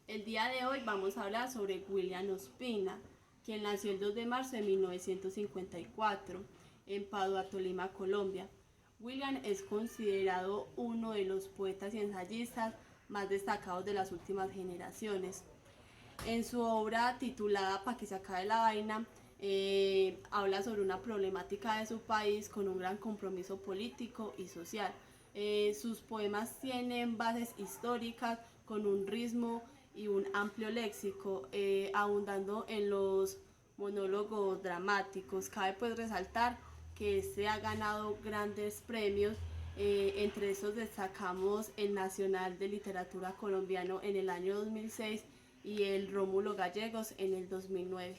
El día de hoy vamos a hablar sobre William Ospina, quien nació el 2 de marzo de 1954 en Padua, Tolima, Colombia. William es considerado uno de los poetas y ensayistas más destacados de las últimas generaciones. En su obra titulada Pa' que se acabe la vaina, habla sobre una problemática de su país con un gran compromiso político y social. Sus poemas tienen bases históricas con un ritmo y un amplio léxico, abundando en los monólogos dramáticos. Cabe pues resaltar que este ha ganado grandes premios, entre estos destacamos el Nacional de Literatura Colombiano en el año 2006 y el Rómulo Gallegos en el 2009.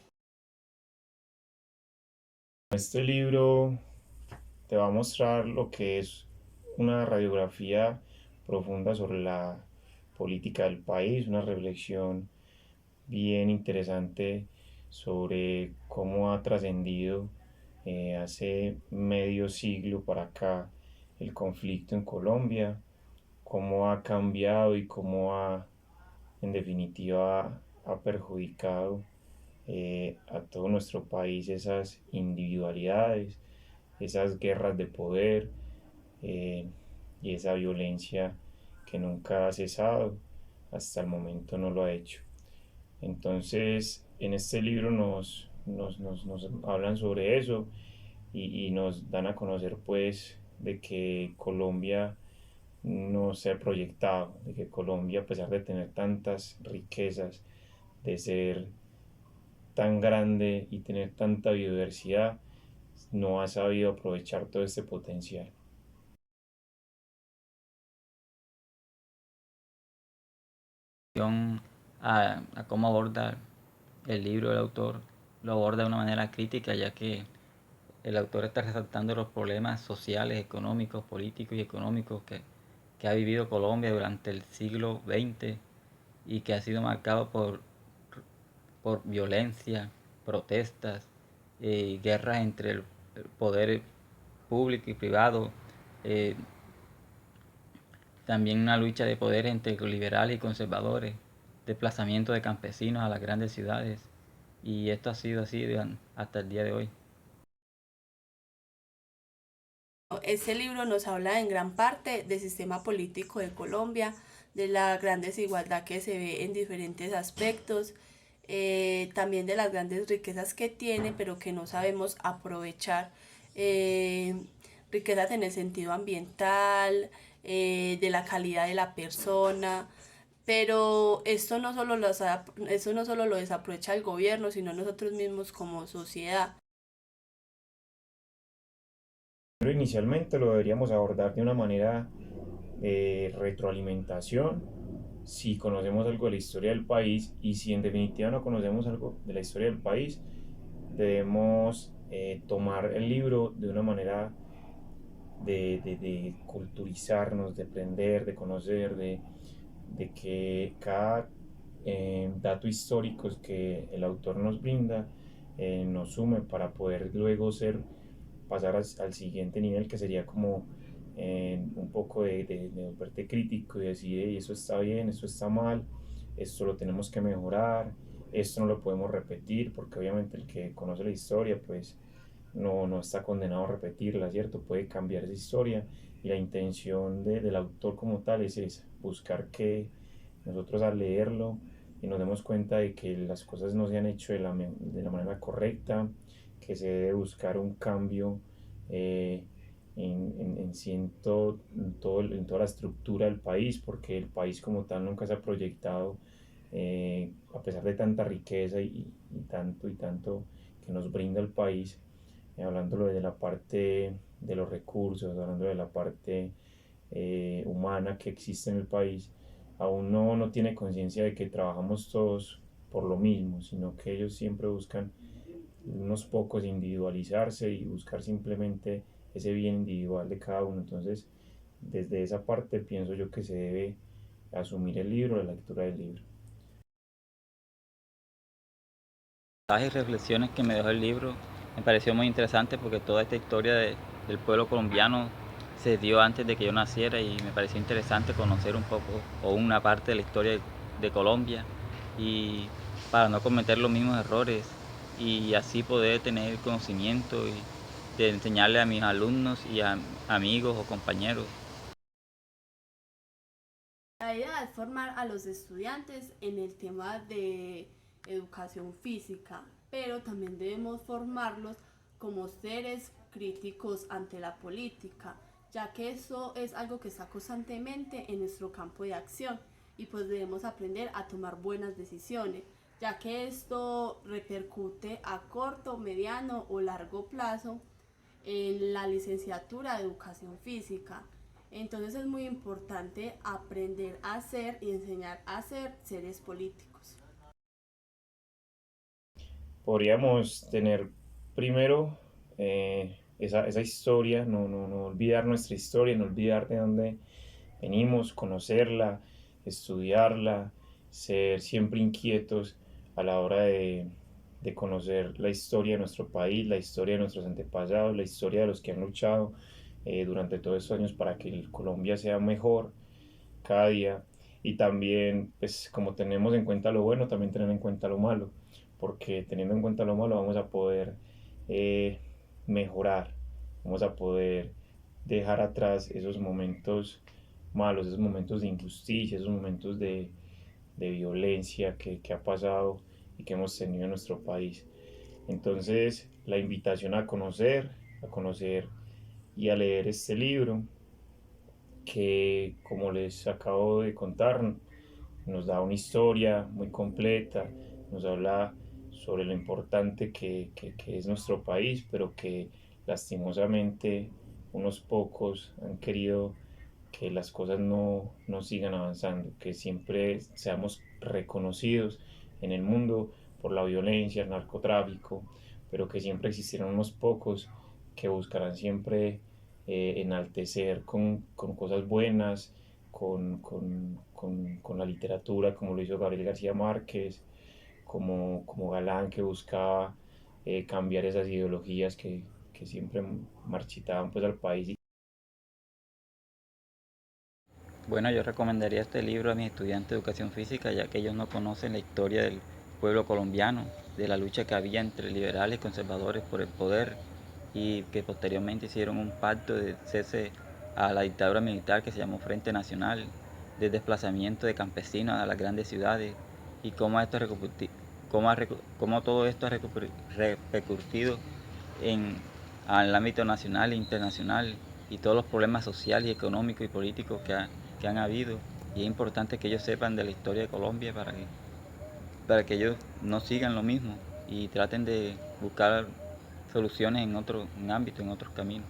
Este libro te va a mostrar lo que es una radiografía profunda sobre la política del país, una reflexión bien interesante sobre cómo ha trascendido hace medio siglo para acá el conflicto en Colombia, cómo ha cambiado y cómo en definitiva ha perjudicado a todo nuestro país esas individualidades, esas guerras de poder eh, y esa violencia que nunca ha cesado, hasta el momento no lo ha hecho. Entonces, en este libro nos hablan sobre eso y nos dan a conocer pues de que Colombia no se ha proyectado, de que Colombia, a pesar de tener tantas riquezas, de ser tan grande y tener tanta biodiversidad, no ha sabido aprovechar todo este potencial. A cómo aborda el libro del autor, lo aborda de una manera crítica, ya que el autor está resaltando los problemas sociales, económicos, políticos y económicos que ha vivido Colombia durante el siglo XX y que ha sido marcado por violencia, protestas, guerras entre el poder público y privado, eh, también una lucha de poder entre liberales y conservadores, desplazamiento de campesinos a las grandes ciudades, y esto ha sido así hasta el día de hoy. Este libro nos habla en gran parte del sistema político de Colombia, de la gran desigualdad que se ve en diferentes aspectos, también de las grandes riquezas que tiene, pero que no sabemos aprovechar. eh, Riquezas en el sentido ambiental, de la calidad de la persona, pero esto no solo lo desaprovecha el gobierno, sino nosotros mismos como sociedad. Pero inicialmente lo deberíamos abordar de una manera de retroalimentación, si conocemos algo de la historia del país y si en definitiva no conocemos algo de la historia del país, debemos tomar el libro de una manera de culturizarnos, de aprender, de conocer, de que cada dato histórico que el autor nos brinda nos sume para poder luego pasar al siguiente nivel que sería como un poco de volverte crítico y decir: "Hey, eso está bien, eso está mal, esto lo tenemos que mejorar, esto no lo podemos repetir", porque obviamente el que conoce la historia pues no está condenado a repetirla, ¿cierto? Puede cambiar esa historia y la intención del autor como tal es esa, buscar que nosotros al leerlo y nos demos cuenta de que las cosas no se han hecho de la manera correcta, que se debe buscar un cambio eh, en toda la estructura del país, porque el país como tal nunca se ha proyectado, a pesar de tanta riqueza y tanto que nos brinda el país, hablándolo de la parte de los recursos, hablando de la parte humana que existe en el país, aún no tiene conciencia de que trabajamos todos por lo mismo, sino que ellos siempre buscan unos pocos individualizarse y buscar simplemente ese bien individual de cada uno. Entonces, desde esa parte pienso yo que se debe asumir el libro, la lectura del libro. Las reflexiones que me dejó el libro me pareció muy interesante porque toda esta historia del pueblo colombiano se dio antes de que yo naciera y me pareció interesante conocer un poco o una parte de la historia de Colombia y para no cometer los mismos errores y así poder tener conocimiento y de enseñarle a mis alumnos y a amigos o compañeros. La idea es formar a los estudiantes en el tema de educación física, pero también debemos formarlos como seres críticos ante la política, ya que eso es algo que está constantemente en nuestro campo de acción y pues debemos aprender a tomar buenas decisiones, ya que esto repercute a corto, mediano o largo plazo en la licenciatura de educación física. Entonces es muy importante aprender a ser y enseñar a ser seres políticos. Podríamos tener primero esa historia, no olvidar nuestra historia, no olvidar de dónde venimos, conocerla, estudiarla, ser siempre inquietos a la hora de conocer la historia de nuestro país, la historia de nuestros antepasados, la historia de los que han luchado durante todos estos años para que Colombia sea mejor cada día. Y también, pues como tenemos en cuenta lo bueno, también tener en cuenta lo malo, porque teniendo en cuenta lo malo vamos a poder eh, mejorar, vamos a poder dejar atrás esos momentos malos, esos momentos de injusticia, esos momentos de violencia que ha pasado y que hemos tenido en nuestro país. Entonces, la invitación a conocer y a leer este libro, que como les acabo de contar, nos da una historia muy completa, nos habla sobre lo importante que es nuestro país, pero que lastimosamente unos pocos han querido que las cosas no sigan avanzando, que siempre seamos reconocidos en el mundo por la violencia, el narcotráfico, pero que siempre existirán unos pocos que buscarán siempre enaltecer con cosas buenas, con la literatura, como lo hizo Gabriel García Márquez, como Galán, que buscaba cambiar esas ideologías que siempre marchitaban pues al país. Bueno, yo recomendaría este libro a mis estudiantes de educación física, ya que ellos no conocen la historia del pueblo colombiano, de la lucha que había entre liberales y conservadores por el poder y que posteriormente hicieron un pacto de cese a la dictadura militar que se llamó Frente Nacional, de desplazamiento de campesinos a las grandes ciudades y cómo todo esto ha repercutido en al ámbito nacional e internacional y todos los problemas sociales y económicos y políticos que han habido. Y es importante que ellos sepan de la historia de Colombia para que ellos no sigan lo mismo y traten de buscar soluciones en otro ámbito, en otros caminos.